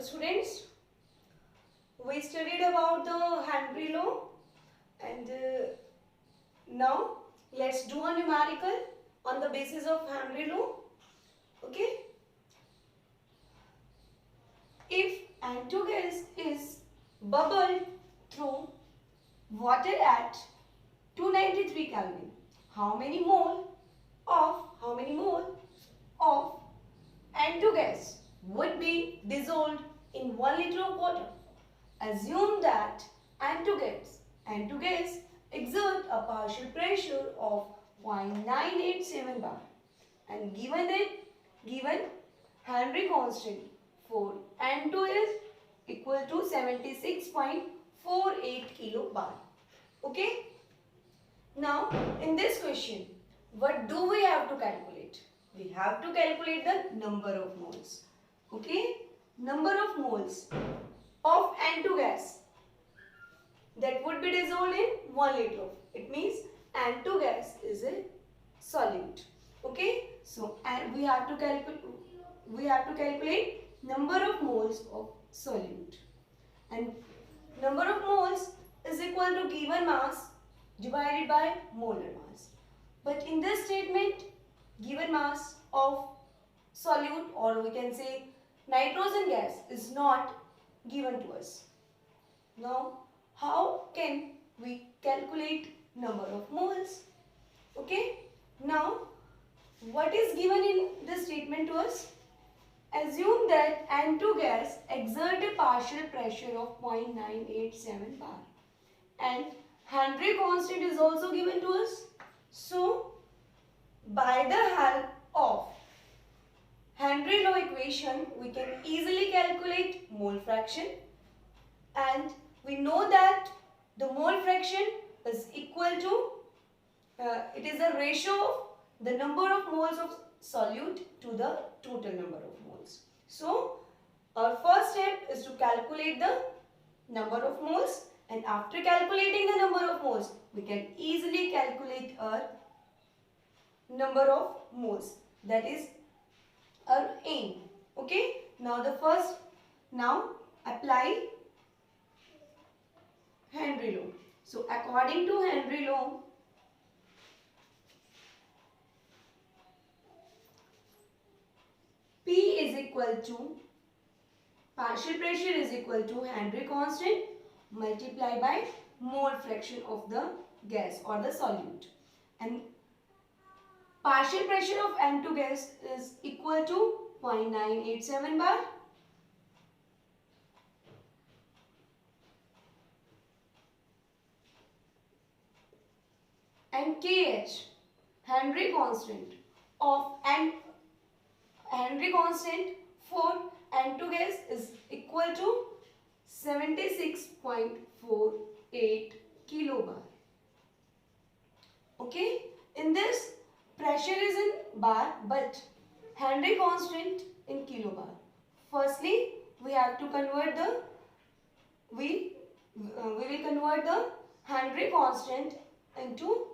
students, we studied about the Henry law and now let's do a numerical on the basis of Henry law. Okay. If N2 gas is bubbled through water at 293 Kelvin, how many mole of N2 gas would be dissolved in 1 liter of water? Assume that N2 gas exert a partial pressure of 0.987 bar and given Henry constant for N2 is equal to 76.48 kilobar. Okay. Now in this question, what do we have to calculate? We have to calculate the number of moles. Okay. Number of moles of N2 gas that would be dissolved in 1 liter of. It means N2 gas is a solute. Okay. So and we have to calculate number of moles of solute, and number of moles is equal to given mass divided by molar mass. But in this statement, given mass of solute, or we can say nitrogen gas, is not given to us. Now how can we calculate number of moles? Okay. Now what is given in this statement to us? Assume that N2 gas exert a partial pressure of 0.987 bar and Henry constant is also given to us. So by the help of Henry law equation, we can easily calculate mole fraction, and we know that the mole fraction is equal to it is a ratio of the number of moles of solute to the total number of moles. So our first step is to calculate the number of moles, and after calculating the number of moles, we can easily calculate our number of moles. That is our aim. Okay. Now apply Henry law. So according to Henry law, P is equal to partial pressure is equal to Henry constant multiplied by mole fraction of the gas or the solute, and partial pressure of N2 gas is equal to 0.987 bar and KH Henry constant for N2 gas is equal to 76.48 kilobar. Okay. In this, pressure is in bar but Henry constant in kilobar. Firstly, we have to convert the we will convert the Henry constant into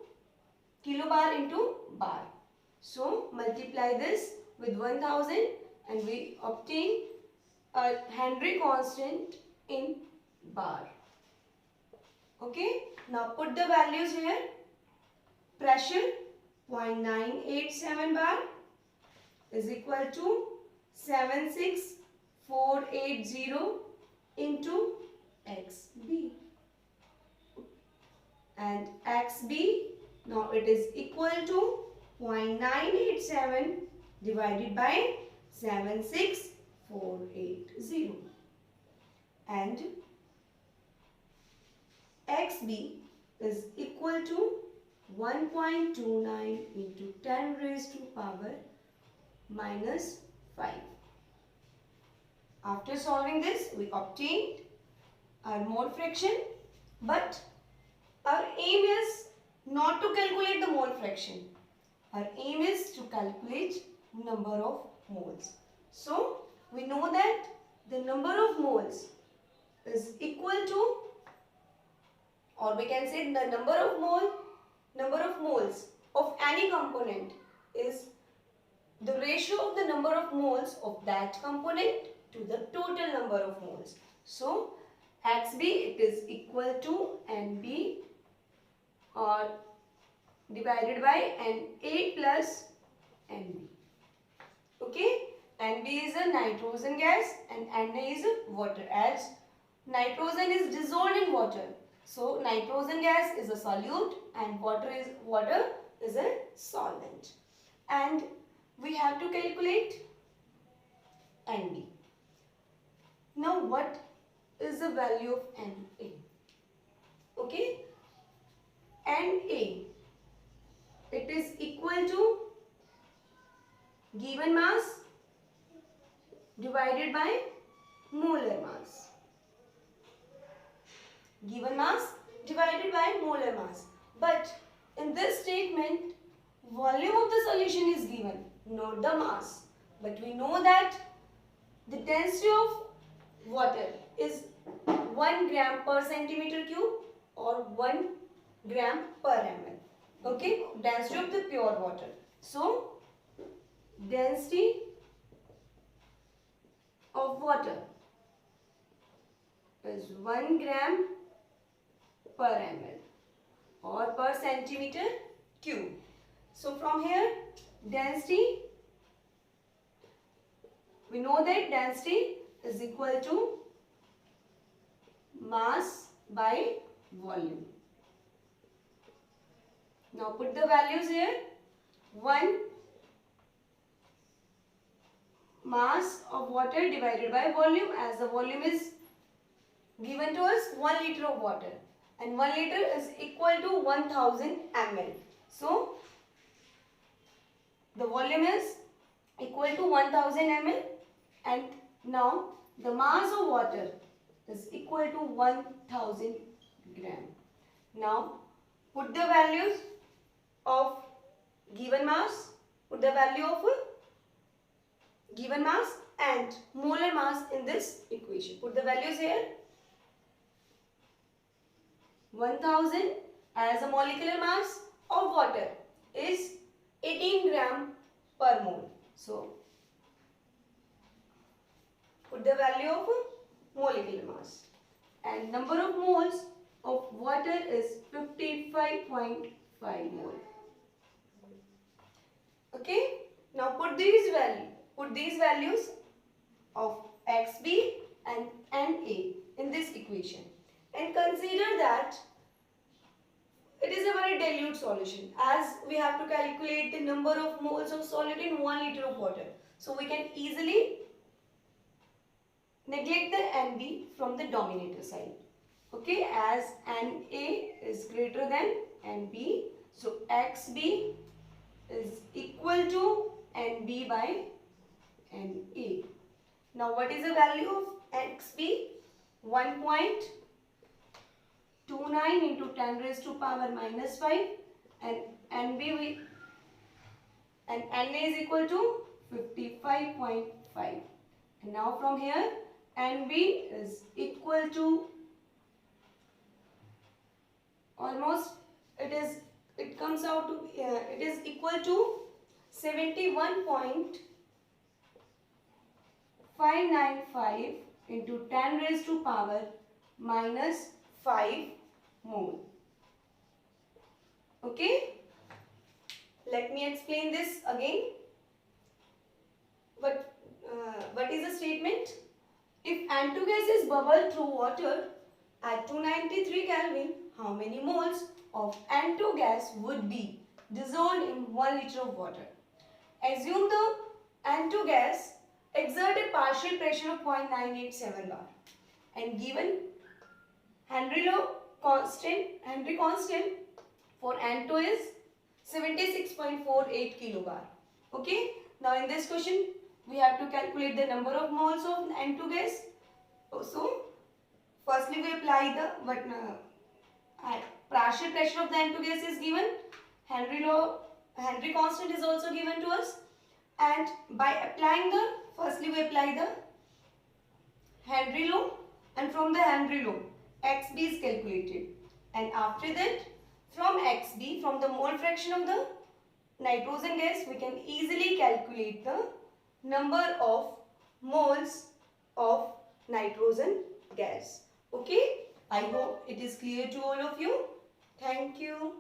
kilobar into bar. So multiply this with 1000 and we obtain a Henry constant in bar. Okay. Now put the values here. Pressure 0.987 bar is equal to 76480 into XB, and XB, now it is equal to 0.987 divided by 76480, and XB is equal to 1.29 into 10 raised to power minus 5. After solving this, we obtained our mole fraction, but our aim is not to calculate the mole fraction. Our aim is to calculate number of moles. So we know that the number of moles is equal to, or we can say the number of moles of any component is the ratio of the number of moles of that component to the total number of moles. So XB it is equal to NB or divided by Na plus Nb. Okay, Nb is a nitrogen gas and Na is water, as nitrogen is dissolved in water. So nitrogen gas is a solute and water is a solvent. And we have to calculate Nb. Now what is the value of Na? Okay, Na it is equal to given mass divided by molar mass. Given mass divided by molar mass. But in this statement, volume of the solution is given, not the mass. But we know that the density of water is 1 gram per centimeter cube or 1 gram per ml. Okay, density of the pure water. So, density of water is 1 gram per ml or per centimeter cube. So from here density, we know that density is equal to mass by volume. Now put the values here. 1 mass of water divided by volume, as the volume is given to us 1 liter of water and 1 liter is equal to 1000 ml. So the volume is equal to 1000 ml and now the mass of water is equal to 1000 gram. Now put the values of given mass, put the value of given mass and molar mass in this equation. Put the values here. 1000 as a molecular mass of water is 18 gram per mole. So put the value of molecular mass and number of moles of water is 55.5 mole. Okay, now put these values of XB and Na in this equation and consider that it is a very dilute solution, as we have to calculate the number of moles of solid in 1 liter of water. So we can easily neglect the Nb from the denominator side. Okay, as Na is greater than Nb, so XB is equal to Nb by Na. Now what is the value of XB? 1.29 into 10 raised to power minus 5 and Nb and Na is equal to 55.5. And now from here Nb is equal to almost it comes out to it is equal to 71.595 into 10 raised to power minus 5 mole. Okay, let me explain this again. What is the statement? If N2 gas is bubbled through water at 293 Kelvin, how many moles of N2 gas would be dissolved in 1 liter of water? Assume the N2 gas exert a partial pressure of 0.987 bar and given Henry constant for N2 is 76.48 kilobar. Okay, now in this question we have to calculate the number of moles of N2 gas. So firstly we apply the partial pressure of the N2 gas is given. Henry constant is also given to us, and by applying firstly we apply the Henry law, and from the Henry law XB is calculated, and after that from XB, from the mole fraction of the nitrogen gas, we can easily calculate the number of moles of nitrogen gas. Okay, I hope it is clear to all of you. Thank you.